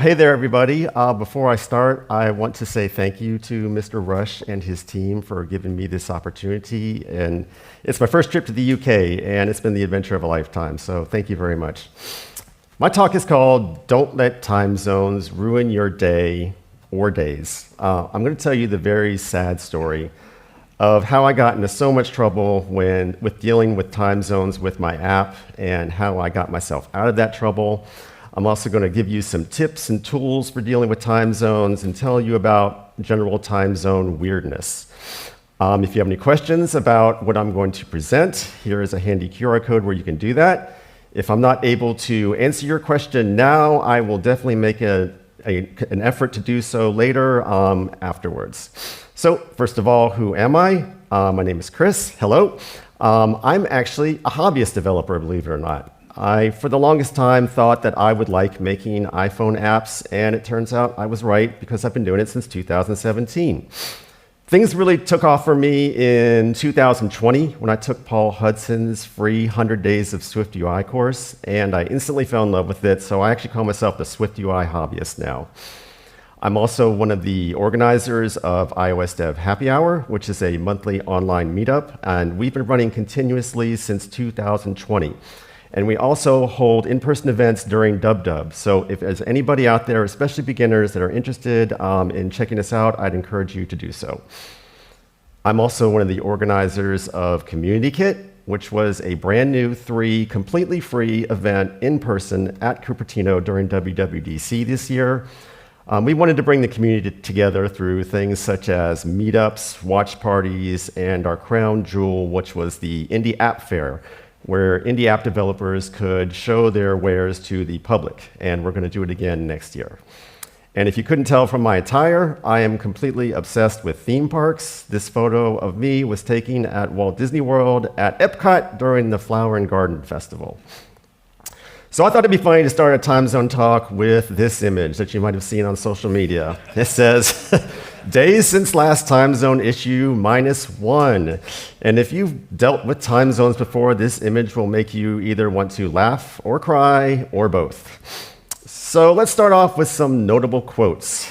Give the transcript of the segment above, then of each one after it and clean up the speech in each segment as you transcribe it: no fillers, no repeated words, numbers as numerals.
Hey there, everybody. Before I start, I want to say thank you to Mr. Rush and his team for giving me this opportunity. And it's my first trip to the UK, and it's been the adventure of a lifetime, so thank you very much. My talk is called Don't Let Time Zones Ruin Your Day or Days. I'm going to tell you the very sad story of how I got into so much trouble with dealing with time zones with my app and how I got myself out of that trouble. I'm also going to give you some tips and tools for dealing with time zones and tell you about general time zone weirdness. If you have any questions about what I'm going to present, here is a handy QR code where you can do that. If I'm not able to answer your question now, I will definitely make an effort to do so later afterwards. So first of all, who am I? My name is Chris. Hello. I'm actually a hobbyist developer, believe it or not. I, for the longest time, thought that I would like making iPhone apps, and it turns out I was right because I've been doing it since 2017. Things really took off for me in 2020 when I took Paul Hudson's free 100 Days of Swift UI course, and I instantly fell in love with it, so I actually call myself the Swift UI hobbyist now. I'm also one of the organizers of iOS Dev Happy Hour, which is a monthly online meetup, and we've been running continuously since 2020. And we also hold in-person events during DubDub. So if there's anybody out there, especially beginners, that are interested in checking us out, I'd encourage you to do so. I'm also one of the organizers of Community Kit, which was a brand new completely free event in person at Cupertino during WWDC this year. We wanted to bring the community together through things such as meetups, watch parties, and our crown jewel, which was the Indie App Fair, where indie app developers could show their wares to the public, and we're going to do it again next year. And if you couldn't tell from my attire, I am completely obsessed with theme parks. This photo of me was taken at Walt Disney World at Epcot during the Flower and Garden Festival. So I thought it'd be funny to start a time zone talk with this image that you might have seen on social media. It says, days since last time zone issue -1. And if you've dealt with time zones before, this image will make you either want to laugh or cry or both. So let's start off with some notable quotes.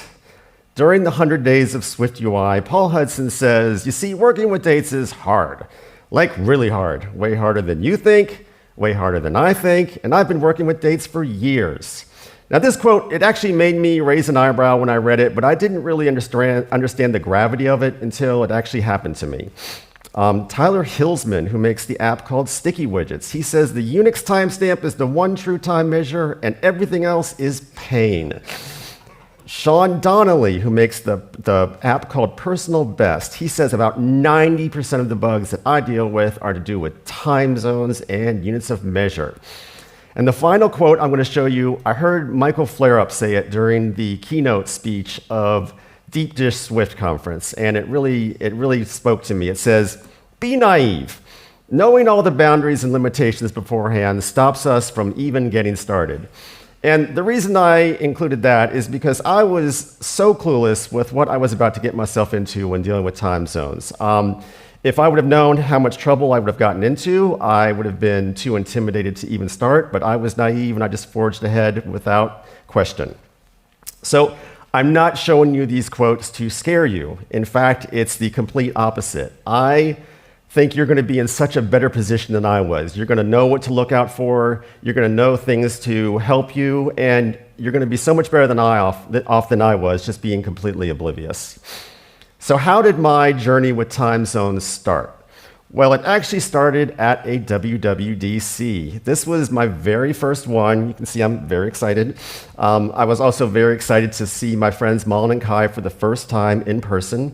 During the 100 Days of Swift UI, Paul Hudson says, "You see, working with dates is hard, like really hard, way harder than you think, way harder than I think, and I've been working with dates for years." Now this quote, it actually made me raise an eyebrow when I read it, but I didn't really understand the gravity of it until it actually happened to me. Tyler Hilsman, who makes the app called Sticky Widgets, he says the Unix timestamp is the one true time measure and everything else is pain. Sean Donnelly, who makes the app called Personal Best, he says about 90% of the bugs that I deal with are to do with time zones and units of measure. And the final quote I'm going to show you, I heard Michael Flareup say it during the keynote speech of Deep Dish Swift Conference, and it really spoke to me. It says, "Be naive. Knowing all the boundaries and limitations beforehand stops us from even getting started." And the reason I included that is because I was so clueless with what I was about to get myself into when dealing with time zones. If I would have known how much trouble I would have gotten into, I would have been too intimidated to even start, but I was naive and I just forged ahead without question. So I'm not showing you these quotes to scare you. In fact, it's the complete opposite. I think you're going to be in such a better position than I was. You're going to know what to look out for, you're going to know things to help you, and you're going to be so much better than off than I was, just being completely oblivious. So how did my journey with time zones start? Well, it actually started at a WWDC. This was my very first one. You can see I'm very excited. I was also very excited to see my friends Malin and Kai for the first time in person.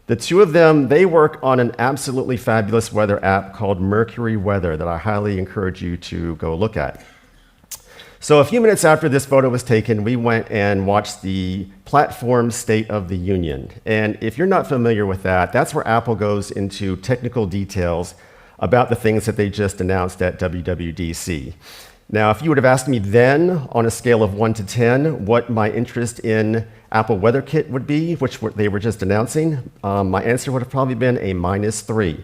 The two of them, they work on an absolutely fabulous weather app called Mercury Weather that I highly encourage you to go look at. So a few minutes after this photo was taken, we went and watched the Platform State of the Union. And if you're not familiar with that, that's where Apple goes into technical details about the things that they just announced at WWDC. Now, if you would have asked me then, on a scale of 1 to 10, what my interest in Apple WeatherKit would be, which they were just announcing, my answer would have probably been a -3.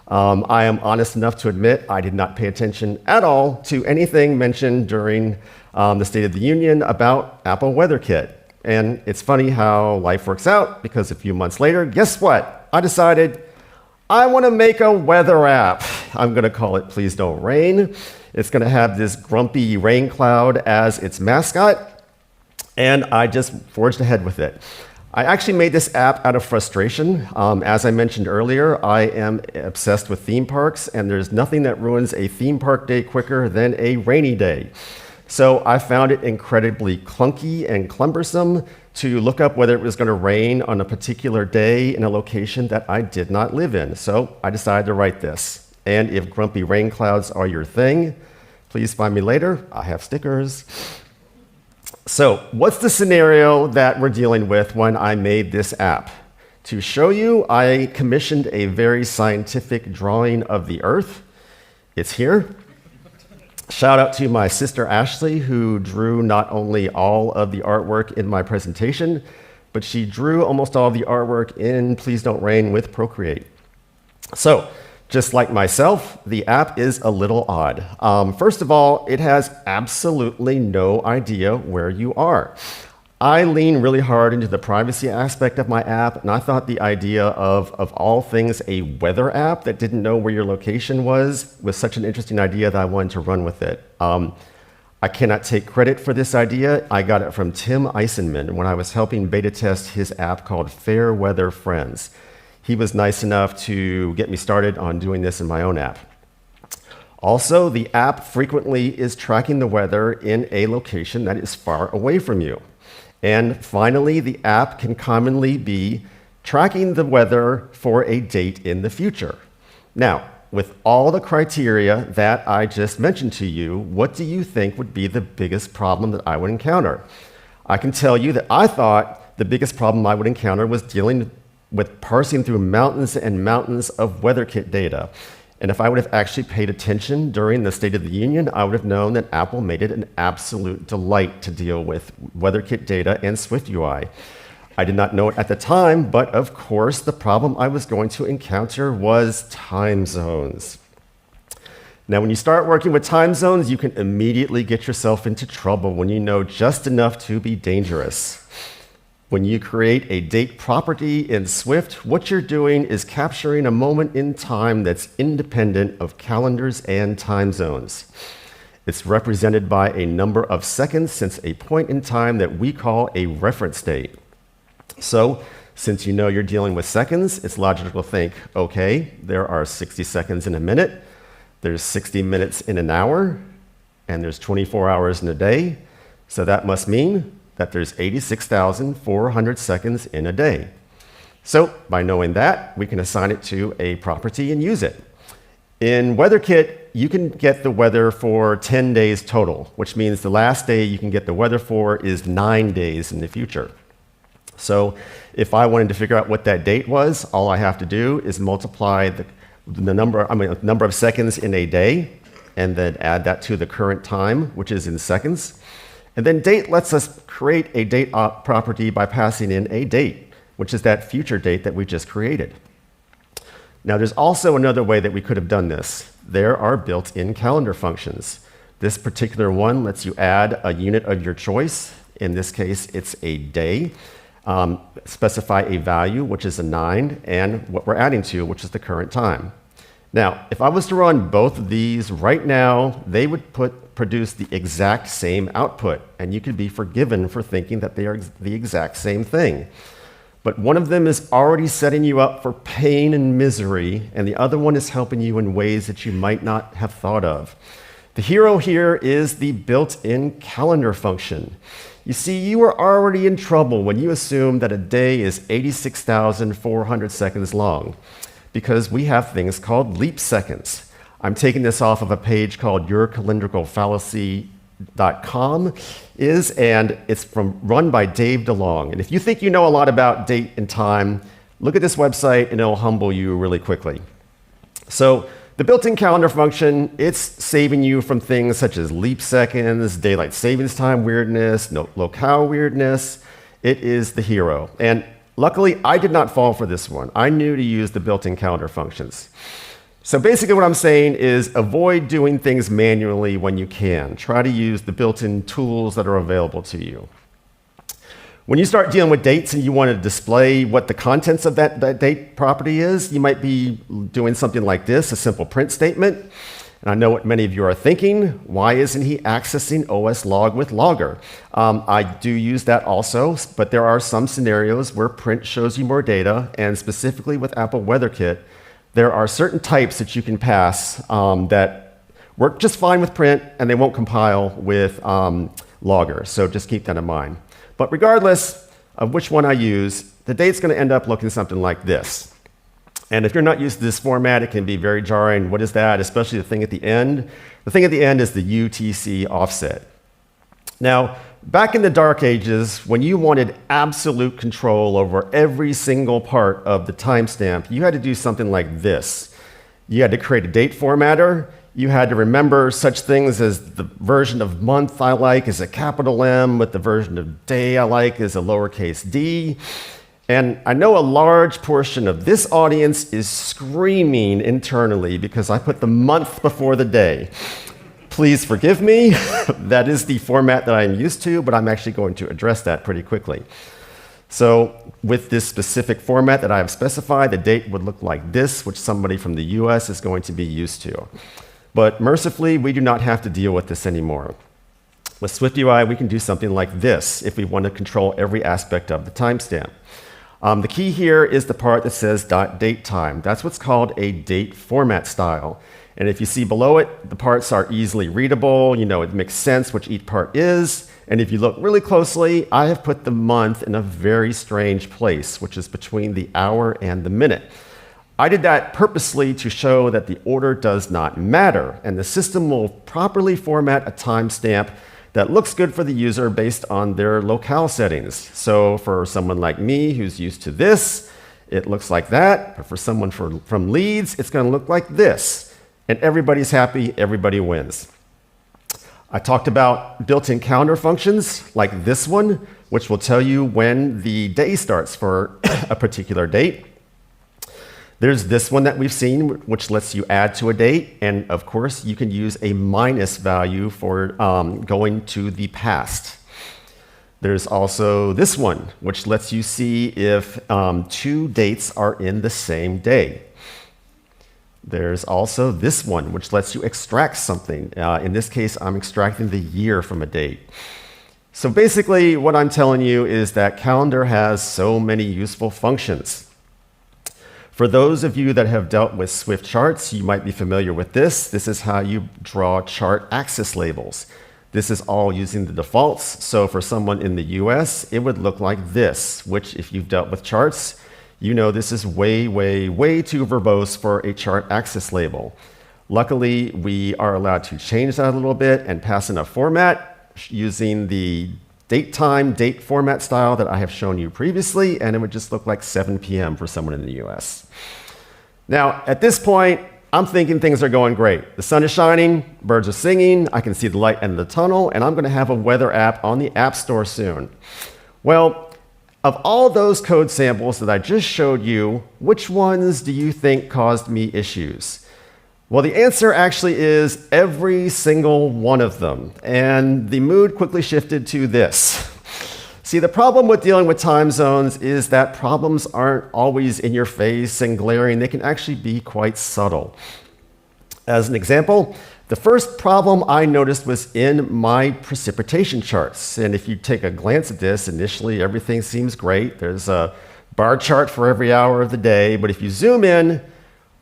I am honest enough to admit I did not pay attention at all to anything mentioned during the State of the Union about Apple WeatherKit. And it's funny how life works out, because a few months later, guess what? I decided I want to make a weather app. I'm going to call it Please Don't Rain. It's going to have this grumpy rain cloud as its mascot, and I just forged ahead with it. I actually made this app out of frustration. As I mentioned earlier, I am obsessed with theme parks, and there's nothing that ruins a theme park day quicker than a rainy day. So I found it incredibly clunky and cumbersome to look up whether it was going to rain on a particular day in a location that I did not live in. So I decided to write this. And if grumpy rain clouds are your thing, please find me later. I have stickers. So what's the scenario that we're dealing with when I made this app? To show you, I commissioned a very scientific drawing of the Earth. It's here. Shout out to my sister Ashley, who drew not only all of the artwork in my presentation, but she drew almost all of the artwork in Please Don't Rain with Procreate. So, just like myself, the app is a little odd. First of all, it has absolutely no idea where you are. I lean really hard into the privacy aspect of my app, and I thought the idea of all things, a weather app that didn't know where your location was such an interesting idea that I wanted to run with it. I cannot take credit for this idea. I got it from Tim Eisenman when I was helping beta test his app called Fair Weather Friends. He was nice enough to get me started on doing this in my own app. Also, the app frequently is tracking the weather in a location that is far away from you. And finally, the app can commonly be tracking the weather for a date in the future. Now, with all the criteria that I just mentioned to you, what do you think would be the biggest problem that I would encounter? I can tell you that I thought the biggest problem I would encounter was dealing with parsing through mountains and mountains of WeatherKit data. And if I would have actually paid attention during the State of the Union, I would have known that Apple made it an absolute delight to deal with WeatherKit data and SwiftUI. I did not know it at the time, but of course, the problem I was going to encounter was time zones. Now, when you start working with time zones, you can immediately get yourself into trouble when you know just enough to be dangerous. When you create a date property in Swift, what you're doing is capturing a moment in time that's independent of calendars and time zones. It's represented by a number of seconds since a point in time that we call a reference date. So, since you know you're dealing with seconds, it's logical to think, okay, there are 60 seconds in a minute, there's 60 minutes in an hour, and there's 24 hours in a day. So that must mean that there's 86,400 seconds in a day. So by knowing that, we can assign it to a property and use it. In WeatherKit, you can get the weather for 10 days total, which means the last day you can get the weather for is 9 days in the future. So if I wanted to figure out what that date was, all I have to do is multiply the number of seconds in a day, and then add that to the current time, which is in seconds. And then date lets us create a date property by passing in a date, which is that future date that we just created. Now, there's also another way that we could have done this. There are built-in calendar functions. This particular one lets you add a unit of your choice. In this case, it's a day. Specify a value, which is a 9, and what we're adding to, which is the current time. Now, if I was to run both of these right now, they would produce the exact same output, and you could be forgiven for thinking that they are the exact same thing. But one of them is already setting you up for pain and misery, and the other one is helping you in ways that you might not have thought of. The hero here is the built-in calendar function. You see, you were already in trouble when you assumed that a day is 86,400 seconds long, because we have things called leap seconds. I'm taking this off of a page called yourcalendricalfallacy.com, and it's run by Dave DeLong. And if you think you know a lot about date and time, look at this website and it'll humble you really quickly. So the built-in calendar function, it's saving you from things such as leap seconds, daylight savings time weirdness, locale weirdness. It is the hero. And luckily, I did not fall for this one. I knew to use the built-in calendar functions. So basically what I'm saying is avoid doing things manually when you can. Try to use the built-in tools that are available to you. When you start dealing with dates and you want to display what the contents of that date property is, you might be doing something like this, a simple print statement. And I know what many of you are thinking. Why isn't he accessing OS log with logger? I do use that also, but there are some scenarios where print shows you more data, and specifically with Apple WeatherKit, there are certain types that you can pass that work just fine with print, and they won't compile with logger. So just keep that in mind. But regardless of which one I use, the date's going to end up looking something like this. And if you're not used to this format, it can be very jarring. What is that? Especially the thing at the end. The thing at the end is the UTC offset. Now, back in the dark ages, when you wanted absolute control over every single part of the timestamp, you had to do something like this. You had to create a date formatter. You had to remember such things as the version of month I like is a capital M, but the version of day I like is a lowercase d. And I know a large portion of this audience is screaming internally because I put the month before the day. Please forgive me. That is the format that I'm used to, but I'm actually going to address that pretty quickly. So with this specific format that I have specified, the date would look like this, which somebody from the US is going to be used to. But mercifully, we do not have to deal with this anymore. With SwiftUI, we can do something like this if we want to control every aspect of the timestamp. The key here is the part that says .date time. That's what's called a date format style. And if you see below it, the parts are easily readable. You know, it makes sense which each part is. And if you look really closely, I have put the month in a very strange place, which is between the hour and the minute. I did that purposely to show that the order does not matter, and the system will properly format a timestamp that looks good for the user based on their locale settings. So for someone like me who's used to this, it looks like that. But for someone from Leeds, it's going to look like this. And everybody's happy, everybody wins. I talked about built-in calendar functions like this one, which will tell you when the day starts for a particular date. There's this one that we've seen, which lets you add to a date. And of course, you can use a minus value for going to the past. There's also this one, which lets you see if two dates are in the same day. There's also this one, which lets you extract something. In this case, I'm extracting the year from a date. So basically, what I'm telling you is that calendar has so many useful functions. For those of you that have dealt with Swift charts, you might be familiar with this. This is how you draw chart axis labels. This is all using the defaults. So for someone in the US, it would look like this, which if you've dealt with charts, you know this is way, way, way too verbose for a chart axis label. Luckily, we are allowed to change that a little bit and pass in a format using the date format style that I have shown you previously, and it would just look like 7 p.m. for someone in the US. Now, at this point, I'm thinking things are going great. The sun is shining, birds are singing, I can see the light in the tunnel, and I'm going to have a weather app on the App Store soon. Well, of all those code samples that I just showed you, which ones do you think caused me issues? Well, the answer actually is every single one of them. And the mood quickly shifted to this. See, the problem with dealing with time zones is that problems aren't always in your face and glaring. They can actually be quite subtle. As an example, the first problem I noticed was in my precipitation charts. And if you take a glance at this, initially everything seems great. There's a bar chart for every hour of the day. But if you zoom in,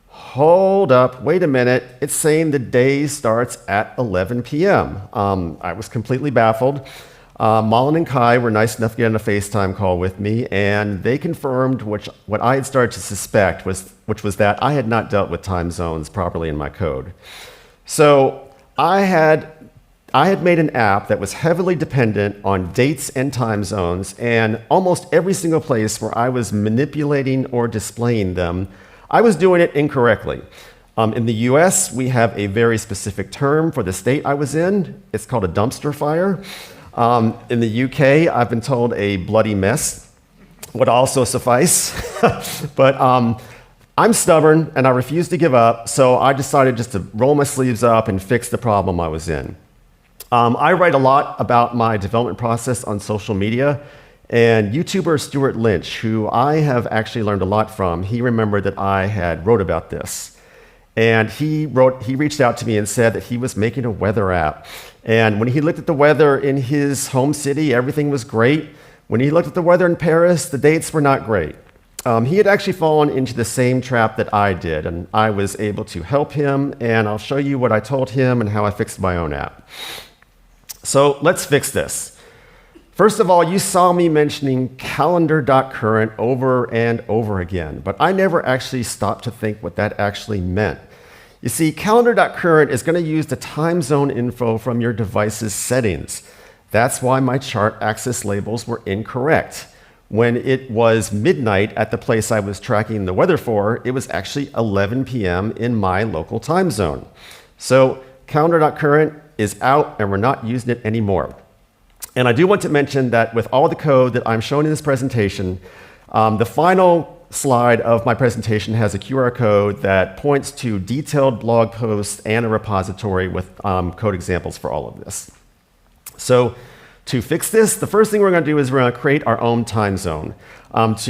hold up, wait a minute. It's saying the day starts at 11 p.m. I was completely baffled. Malin and Kai were nice enough to get on a FaceTime call with me, and they confirmed what I had started to suspect, which was that I had not dealt with time zones properly in my code. So I had made an app that was heavily dependent on dates and time zones, and almost every single place where I was manipulating or displaying them, I was doing it incorrectly. In the US, we have a very specific term for the state I was in. It's called a dumpster fire. In the UK, I've been told a bloody mess would also suffice. But I'm stubborn and I refuse to give up, so I decided just to roll my sleeves up and fix the problem I was in. I write a lot about my development process on social media, and YouTuber Stuart Lynch, who I have actually learned a lot from, he remembered that I had wrote about this. And he reached out to me and said that he was making a weather app. And when he looked at the weather in his home city, everything was great. When he looked at the weather in Paris, the dates were not great. He had actually fallen into the same trap that I did, and I was able to help him, and I'll show you what I told him and how I fixed my own app. So let's fix this. First of all, you saw me mentioning calendar.current over and over again, but I never actually stopped to think what that actually meant. You see, calendar.current is going to use the time zone info from your device's settings. That's why my chart axis labels were incorrect. When it was midnight at the place I was tracking the weather for, it was actually 11 p.m. in my local time zone. So calendar.current is out and we're not using it anymore. And I do want to mention that with all the code that I'm showing in this presentation, the final slide of my presentation has a QR code that points to detailed blog posts and a repository with code examples for all of this. So to fix this, the first thing we're going to do is we're going to create our own time zone.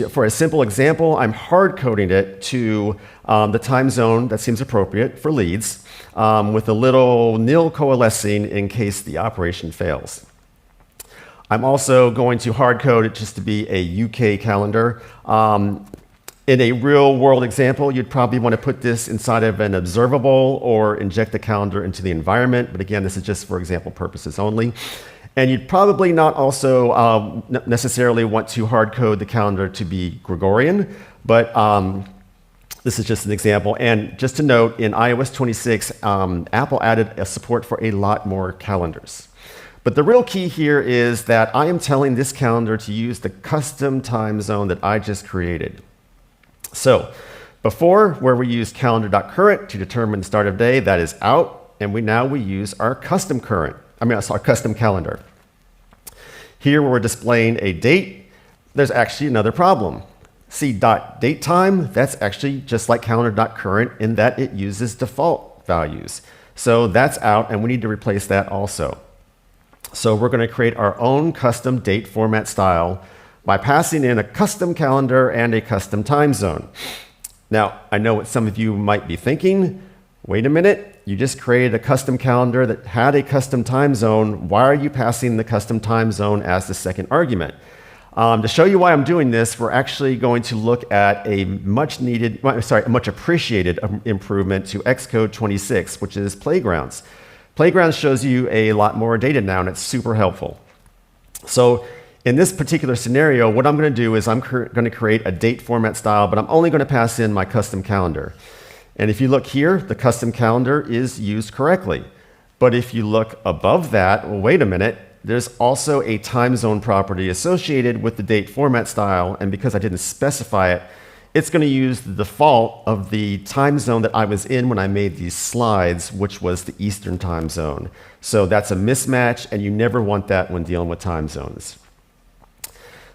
For a simple example, I'm hard coding it to the time zone that seems appropriate for Leeds, with a little nil coalescing in case the operation fails. I'm also going to hard code it just to be a UK calendar. In a real world example, you'd probably want to put this inside of an observable or inject the calendar into the environment. But again, this is just for example purposes only. And you'd probably not also necessarily want to hard code the calendar to be Gregorian, but this is just an example. And just to note, in iOS 26, Apple added a support for a lot more calendars. But the real key here is that I am telling this calendar to use the custom time zone that I just created. So before, where we used calendar.current to determine the start of day, that is out, and now we use our custom our custom calendar. Here where we're displaying a date, there's actually another problem. See .date time, that's actually just like calendar.current in that it uses default values. So that's out, and we need to replace that also. So we're going to create our own custom date format style by passing in a custom calendar and a custom time zone. Now, I know what some of you might be thinking. Wait a minute, you just created a custom calendar that had a custom time zone. Why are you passing the custom time zone as the second argument? To show you why I'm doing this, we're actually going to look at a much appreciated improvement to Xcode 26, which is Playgrounds. Playgrounds shows you a lot more data now, and it's super helpful. So in this particular scenario, what I'm going to do is I'm going to create a date format style, but I'm only going to pass in my custom calendar. And if you look here, the custom calendar is used correctly. But if you look above that, well, wait a minute, there's also a time zone property associated with the date format style, and because I didn't specify it, it's going to use the default of the time zone that I was in when I made these slides, which was the Eastern time zone. So that's a mismatch, and you never want that when dealing with time zones.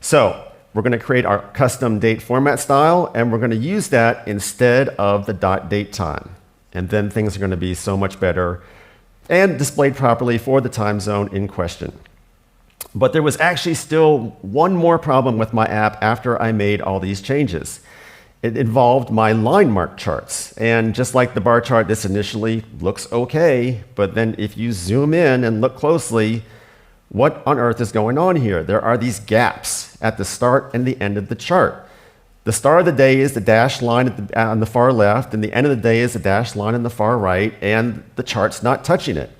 So we're going to create our custom date format style, and we're going to use that instead of the .date time. And then things are going to be so much better and displayed properly for the time zone in question. But there was actually still one more problem with my app after I made all these changes. It involved my line mark charts. And just like the bar chart, this initially looks okay, but then if you zoom in and look closely, what on earth is going on here? There are these gaps at the start and the end of the chart. The start of the day is the dashed line on the far left, and the end of the day is the dashed line on the far right, and the chart's not touching it.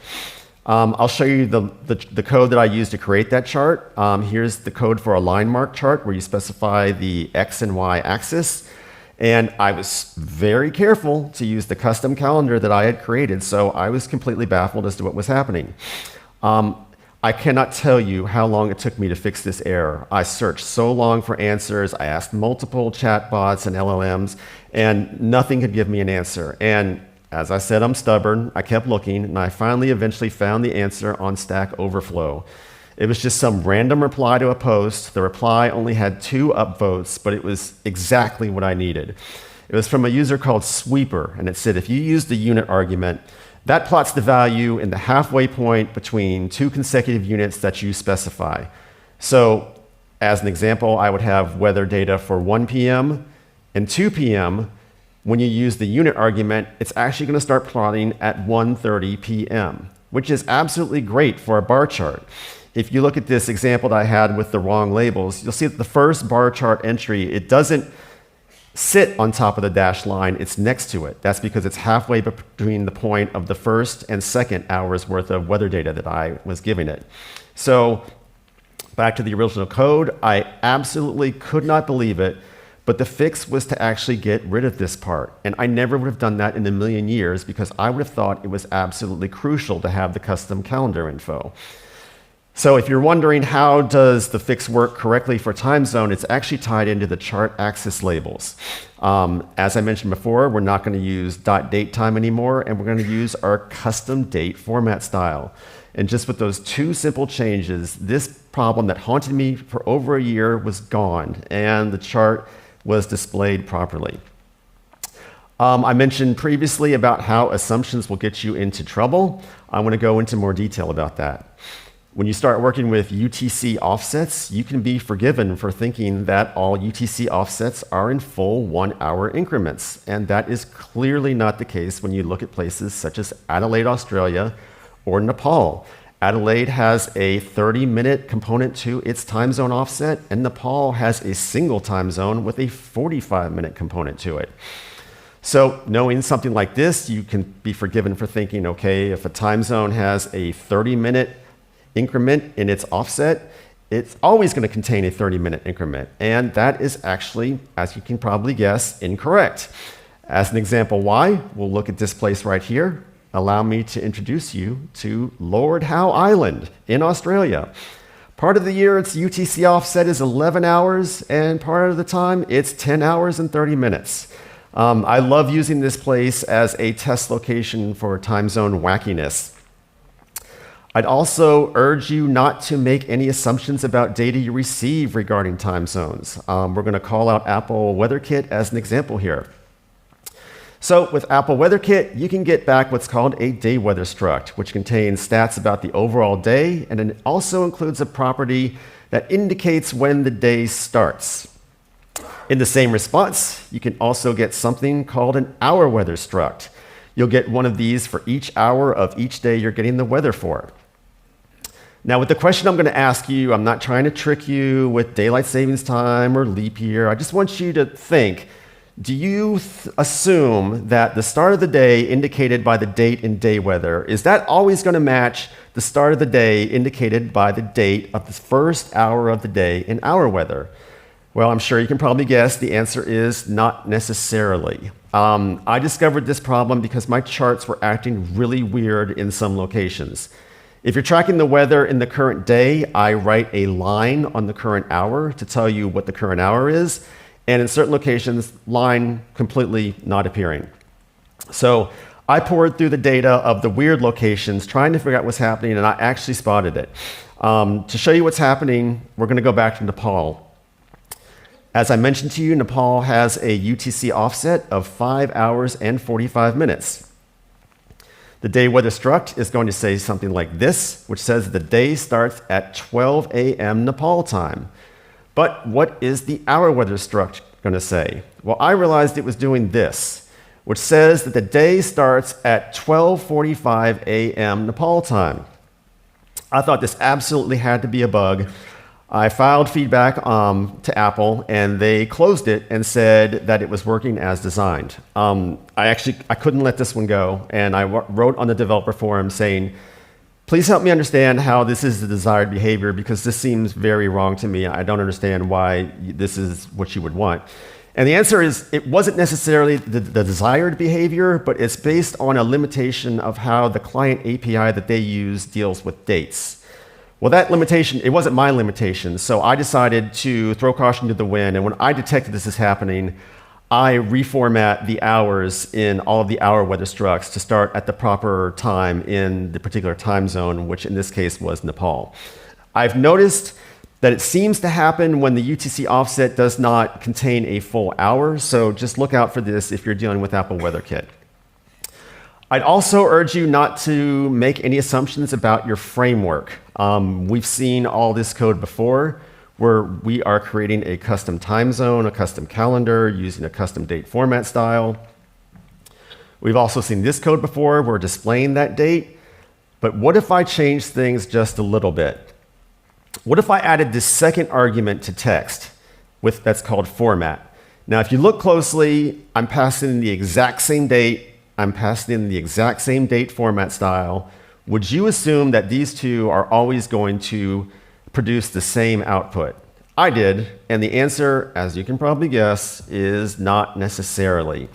I'll show you the code that I used to create that chart. Here's the code for a line mark chart where you specify the X and Y axis. And I was very careful to use the custom calendar that I had created, so I was completely baffled as to what was happening. I cannot tell you how long it took me to fix this error. I searched so long for answers. I asked multiple chatbots and LLMs, and nothing could give me an answer. And as I said, I'm stubborn. I kept looking, and I finally eventually found the answer on Stack Overflow. It was just some random reply to a post. The reply only had 2 upvotes, but it was exactly what I needed. It was from a user called Sweeper, and it said if you use the unit argument, that plots the value in the halfway point between two consecutive units that you specify. So as an example, I would have weather data for 1 p.m. and 2 p.m. When you use the unit argument, it's actually going to start plotting at 1:30 p.m., which is absolutely great for a bar chart. If you look at this example that I had with the wrong labels, you'll see that the first bar chart entry, it doesn't sit on top of the dashed line, it's next to it. That's because it's halfway between the point of the first and second hour's worth of weather data that I was giving it. So back to the original code, I absolutely could not believe it, but the fix was to actually get rid of this part. And I never would have done that in a million years because I would have thought it was absolutely crucial to have the custom calendar info. So if you're wondering how does the fix work correctly for time zone, it's actually tied into the chart axis labels. As I mentioned before, we're not going to use .date time anymore, and we're going to use our custom date format style. And just with those two simple changes, this problem that haunted me for over a year was gone, and the chart was displayed properly. I mentioned previously about how assumptions will get you into trouble. I want to go into more detail about that. When you start working with UTC offsets, you can be forgiven for thinking that all UTC offsets are in full 1 hour increments. And that is clearly not the case when you look at places such as Adelaide, Australia, or Nepal. Adelaide has a 30-minute component to its time zone offset, and Nepal has a single time zone with a 45-minute component to it. So knowing something like this, you can be forgiven for thinking, okay, if a time zone has a 30-minute increment in its offset, it's always going to contain a 30-minute increment. And that is actually, as you can probably guess, incorrect. As an example why, we'll look at this place right here. Allow me to introduce you to Lord Howe Island in Australia. Part of the year, its UTC offset is 11 hours, and part of the time, it's 10 hours and 30 minutes. I love using this place as a test location for time zone wackiness. I'd also urge you not to make any assumptions about data you receive regarding time zones. We're going to call out Apple WeatherKit as an example here. So with Apple WeatherKit, you can get back what's called a day weather struct, which contains stats about the overall day, and it also includes a property that indicates when the day starts. In the same response, you can also get something called an hour weather struct. You'll get one of these for each hour of each day you're getting the weather for. Now, with the question I'm going to ask you, I'm not trying to trick you with daylight savings time or leap year. I just want you to think, do you assume that the start of the day indicated by the date in day weather, is that always going to match the start of the day indicated by the date of the first hour of the day in hour weather? Well, I'm sure you can probably guess the answer is not necessarily. I discovered this problem because my charts were acting really weird in some locations. If you're tracking the weather in the current day, I write a line on the current hour to tell you what the current hour is, and in certain locations, line completely not appearing. So I poured through the data of the weird locations, trying to figure out what's happening, and I actually spotted it. To show you what's happening, we're going to go back to Nepal. As I mentioned to you, Nepal has a UTC offset of 5 hours and 45 minutes. The day weather struct is going to say something like this, which says the day starts at 12 a.m. Nepal time. But what is the hour weather struct going to say? Well, I realized it was doing this, which says that the day starts at 12:45 a.m. Nepal time. I thought this absolutely had to be a bug. I filed feedback to Apple, and they closed it and said that it was working as designed. I couldn't let this one go, and I wrote on the developer forum saying, please help me understand how this is the desired behavior, because this seems very wrong to me. I don't understand why this is what you would want. And the answer is, it wasn't necessarily the desired behavior, but it's based on a limitation of how the client API that they use deals with dates. Well, that limitation, it wasn't my limitation, so I decided to throw caution to the wind, and when I detected this is happening, I reformat the hours in all of the hour weather structs to start at the proper time in the particular time zone, which in this case was Nepal. I've noticed that it seems to happen when the UTC offset does not contain a full hour, so just look out for this if you're dealing with Apple WeatherKit. I'd also urge you not to make any assumptions about your framework. We've seen all this code before, where we are creating a custom time zone, a custom calendar, using a custom date format style. We've also seen this code before, we're displaying that date. But what if I change things just a little bit? What if I added this second argument to text that's called format? Now, if you look closely, I'm passing in the exact same date, I'm passing in the exact same date format style. Would you assume that these two are always going to produce the same output? I did, and the answer, as you can probably guess, is not necessarily.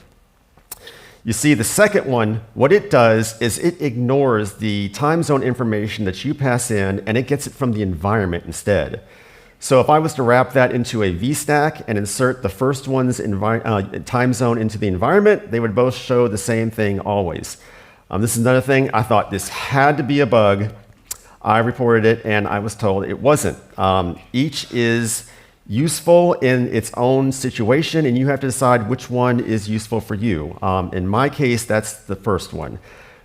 You see, the second one, what it does is it ignores the time zone information that you pass in, and it gets it from the environment instead. So if I was to wrap that into a VStack and insert the first one's time zone into the environment, they would both show the same thing always. This is another thing, I thought this had to be a bug. I reported it, and I was told it wasn't. Each is useful in its own situation, and you have to decide which one is useful for you. In my case, that's the first one.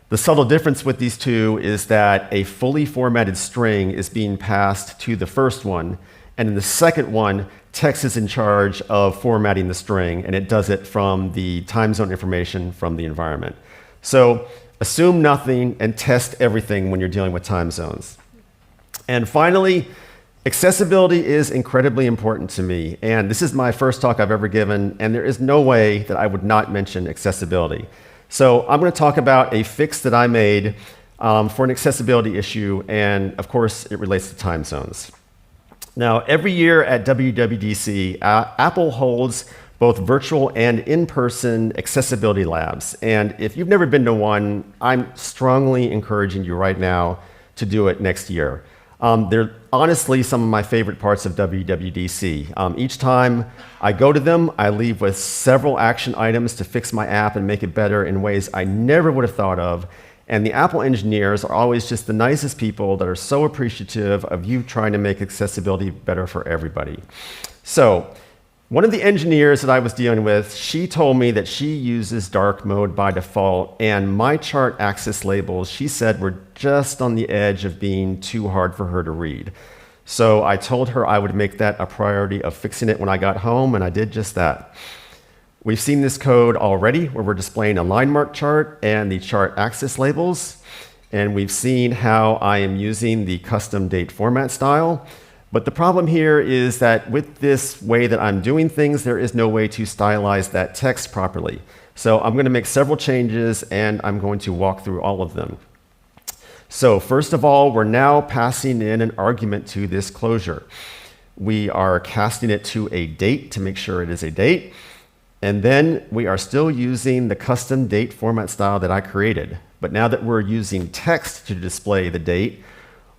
The subtle difference with these two is that a fully formatted string is being passed to the first one, and in the second one, text is in charge of formatting the string, and it does it from the time zone information from the environment. So assume nothing and test everything when you're dealing with time zones. And finally, accessibility is incredibly important to me, and this is my first talk I've ever given, and there is no way that I would not mention accessibility. So I'm going to talk about a fix that I made for an accessibility issue, and of course it relates to time zones. Now, every year at WWDC, Apple holds both virtual and in-person accessibility labs, and if you've never been to one, I'm strongly encouraging you right now to do it next year. They're honestly some of my favorite parts of WWDC. Each time I go to them, I leave with several action items to fix my app and make it better in ways I never would have thought of. And the Apple engineers are always just the nicest people that are so appreciative of you trying to make accessibility better for everybody. So, one of the engineers that I was dealing with, she told me that she uses dark mode by default, and my chart axis labels, she said, were just on the edge of being too hard for her to read. So I told her I would make that a priority of fixing it when I got home, and I did just that. We've seen this code already where we're displaying a line mark chart and the chart axis labels, and we've seen how I am using the custom date format style. But the problem here is that with this way that I'm doing things, there is no way to stylize that text properly. So I'm going to make several changes, and I'm going to walk through all of them. So first of all, we're now passing in an argument to this closure. We are casting it to a date to make sure it is a date. And then we are still using the custom date format style that I created. But now that we're using text to display the date,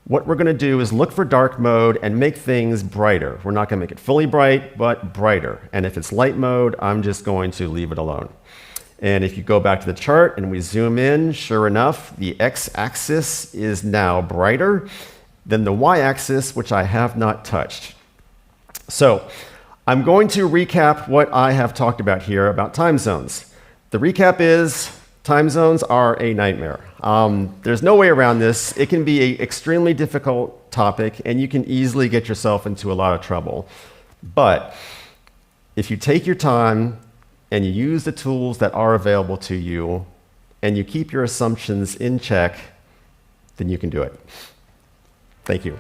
what we're going to do is look for dark mode and make things brighter. We're not going to make it fully bright, but brighter. And if it's light mode, I'm just going to leave it alone. And if you go back to the chart and we zoom in, sure enough, the x-axis is now brighter than the y-axis, which I have not touched. So I'm going to recap what I have talked about here about time zones. The recap is time zones are a nightmare. There's no way around this. It can be an extremely difficult topic, and you can easily get yourself into a lot of trouble. But if you take your time and you use the tools that are available to you, and you keep your assumptions in check, then you can do it. Thank you.